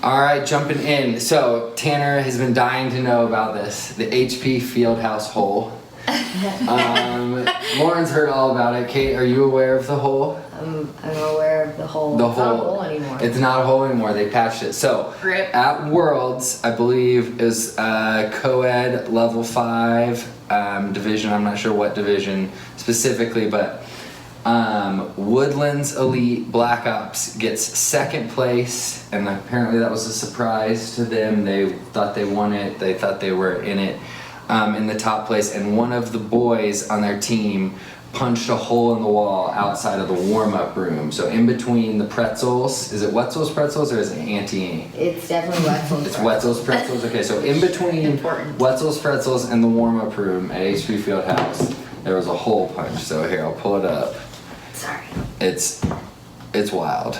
All right, jumping in. So Tanner has been dying to know about this, the HP Fieldhouse hole. Lauren's heard all about it. Kate, are you aware of the hole? I'm aware of the hole. It's not a hole anymore. It's not a hole anymore. They patched it. So Rip. at Worlds, I believe is co-ed level 5 division. I'm not sure what division specifically, but Woodlands Elite Black Ops gets second place, and apparently that was a surprise to them. They thought they won it. They thought they were in it, in the top place, and one of the boys on their team punched a hole in the wall outside of the warm-up room. So in between the pretzels, is it Wetzel's Pretzels or is it Auntie? It's definitely Wetzel's. It's Wetzel's Pretzels. Okay, so in between Wetzel's Pretzels and the warm-up room at HP Fieldhouse, there was a hole punch. So here, I'll pull it up. Sorry. It's wild.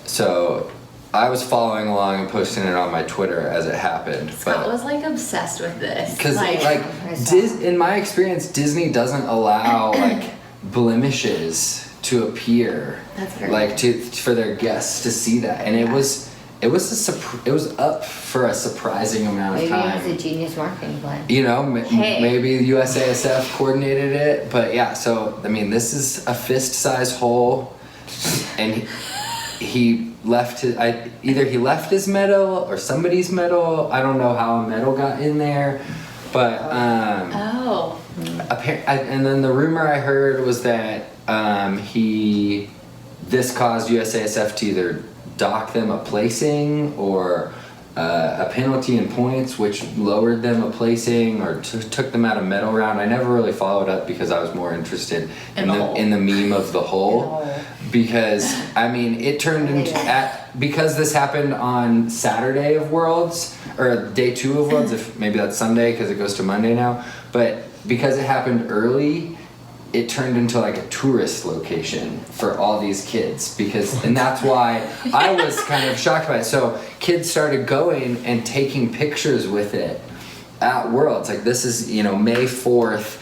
So I was following along and posting it on my Twitter as it happened. Scott was like obsessed with this. Because in my experience, Disney doesn't allow like blemishes to appear, for their guests to see that, and it was up for a surprising amount of time. Maybe it was a genius marketing plan. You know, maybe the USASF coordinated it, but yeah. So I mean, this is a fist-sized hole, and he left either he left his medal or somebody's medal. I don't know how a medal got in there, but and then the rumor I heard was that this caused USASF to either dock them a placing or a penalty in points, which lowered them a placing or took them out of medal round. I never really followed up because I was more interested in the meme of the hole. Because I mean, it turned into because this happened on Saturday of Worlds or day 2 of Worlds. If maybe that's Sunday because it goes to Monday now. But because it happened early, it turned into like a tourist location for all these kids and that's why I was kind of shocked by it. So kids started going and taking pictures with it at Worlds. Like this is, May 4th,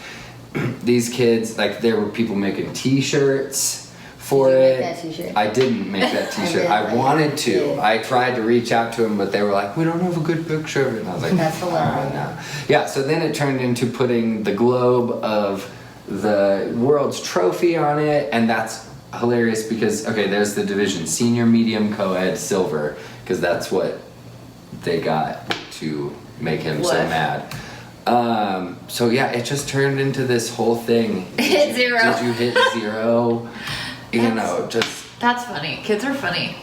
these kids, like there were people making t-shirts for it. Make that t-shirt? I didn't make that t-shirt. I wanted to. I tried to reach out to them, but they were like, we don't have a good picture of it. And I was like, that's hilarious. No. Yeah, so then it turned into putting the globe of the World's trophy on it, and that's hilarious because there's the division: senior, medium, co-ed, silver, because that's what they got to make him so mad. So yeah, it just turned into this whole thing. Hit 0. Did you hit 0? That's funny. Kids are funny.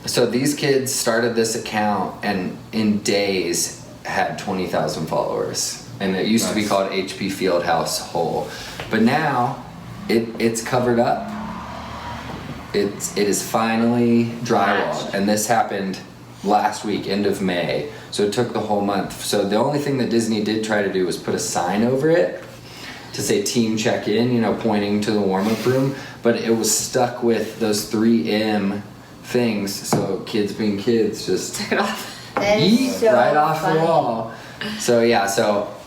So these kids started this account and in days had 20,000 followers. And it used to be called HP Fieldhouse Hole, but now it's covered up. It is finally drywalled, and this happened last week, end of May. So it took the whole month. So the only thing that Disney did try to do was put a sign over it to say "Team Check In," pointing to the warm-up room. But it was stuck with those 3M things. So kids being kids just took it off. Right off the wall. So yeah,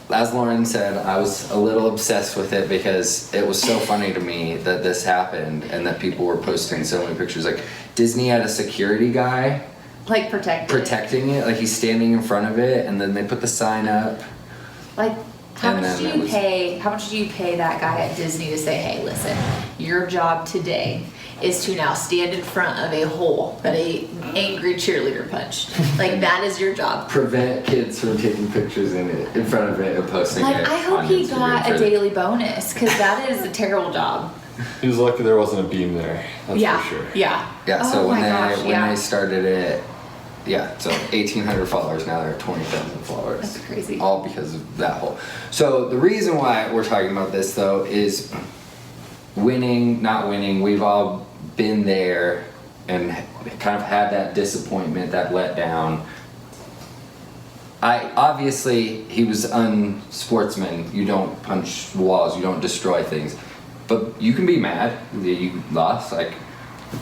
as Lauren said, I was a little obsessed with it because it was so funny to me that this happened and that people were posting so many pictures. Like Disney had a security guy like protecting it, like he's standing in front of it, and then they put the sign up. Like how much do you pay that guy at Disney to say, hey, listen, your job today is to now stand in front of a hole that a angry cheerleader punched. Like that is your job. Prevent kids from taking pictures in front of it and posting it. I hope he got a daily bonus because that is a terrible job. He was lucky there wasn't a beam there. That's for sure. Yeah. So when they started it, so 1,800 followers, now they're at 20,000 followers. That's crazy. All because of that hole. So the reason why we're talking about this though is winning, not winning. We've all been there and kind of had that disappointment, that letdown. Obviously he was unsportsman. You don't punch walls, you don't destroy things, but you can be mad that you lost. Like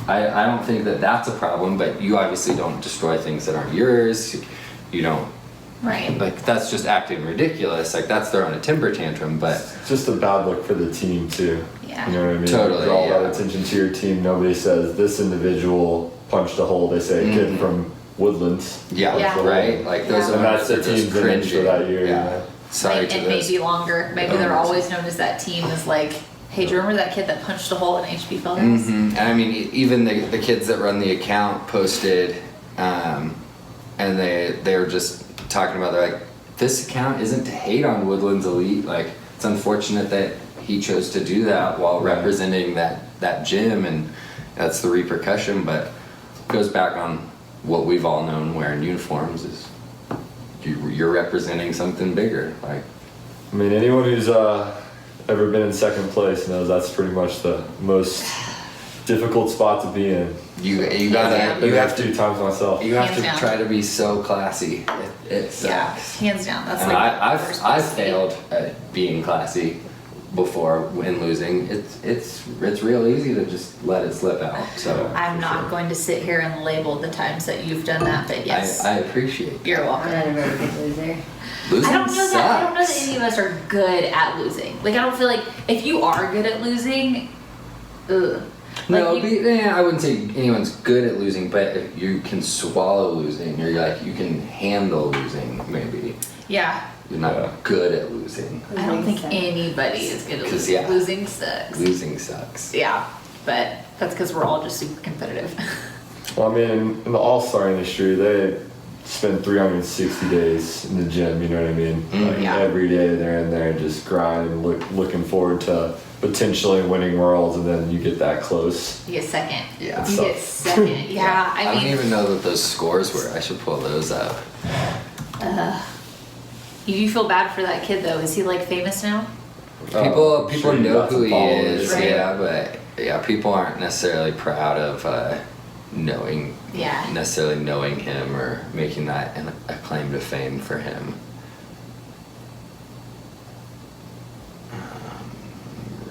I don't think that that's a problem, but you obviously don't destroy things that aren't yours. You don't. Right. Like that's just acting ridiculous. Like that's throwing a temper tantrum, but it's just a bad look for the team too. Yeah. You know what I mean? Totally. Draw a lot of attention to your team. Nobody says this individual punched a hole. They say a kid from Woodlands. Yeah, Yeah. right. Like those Yeah. are And that's the they're just team's image for that year. Yeah. Sorry to and this. maybe longer. Maybe they're always known as that team as like, hey, do you remember that kid that punched a hole in HP Fieldhouse? And I mean, even the kids that run the account posted, and they were just talking about, they're like, this account isn't to hate on Woodlands Elite. Like, it's unfortunate that he chose to do that while representing that gym, and that's the repercussion. But it goes back on what we've all known wearing uniforms is you're representing something bigger. Like, I mean, anyone who's ever been in second place knows that's pretty much the most difficult spot to be in. you down. have to 2 times myself. you have Hands to down. try to be so classy. It Yeah, sucks. hands down. That's And like I've failed at being classy before when losing. It's real easy to just let it slip out. So I'm not going to sit here and label the times that you've done that, but yes, I appreciate you're I'm welcome. not a very good loser. losing. I don't know that sucks. any of us are good at losing. Like, I don't feel like if you are good at losing, ugh. No, Like, you- I wouldn't say anyone's good at losing, but if you can swallow losing, or you can handle losing. Maybe yeah. you're not Yeah. good at losing. I don't think Losing sucks. anybody is good at 'Cause, losing. yeah. Losing sucks. Losing sucks. Yeah, but that's because we're all just super competitive. Well, I mean, in the all-star industry, they spend 360 days in the gym, you know what I mean? Like Yeah. every day they're in there just grinding, looking forward to potentially winning worlds, and then you get that close. You get second. Yeah. You get second. Yeah, I I don't mean, even know what those scores were. I should pull those up. you feel bad for that kid though. Is he like famous now? People I'm sure you know got who some he followers. is, Right. yeah, but yeah, people aren't necessarily proud of Yeah. necessarily knowing him or making that a claim to fame for him.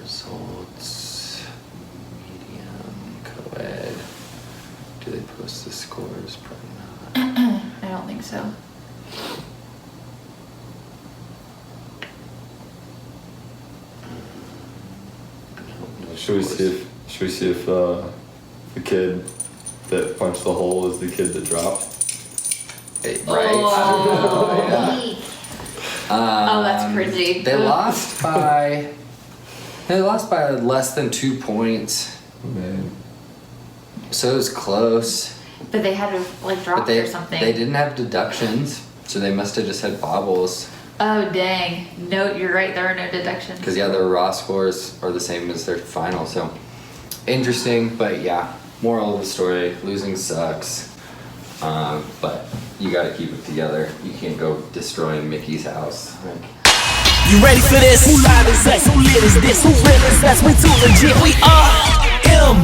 Results, medium, co-ed. Do they post the scores? Probably not. I don't think so. No Should we scores. see if the kid that punched the hole is the kid that dropped? Hey, right? Oh. Yeah. Oh, that's cringy. They Ugh. lost by. They lost by less than 2 points, Man. so it was close. But they had to like drop But they or something. they didn't have deductions, so they must have just had bobbles. Oh dang! No, you're right. There are no deductions. Because yeah, their raw scores are the same as their final. So interesting, but yeah. Moral of the story: losing sucks. But you got to keep it together. You can't go destroying Mickey's house. Like, You ready for this? Who live is us? Who lit is this? Who real is us? We too legit. We are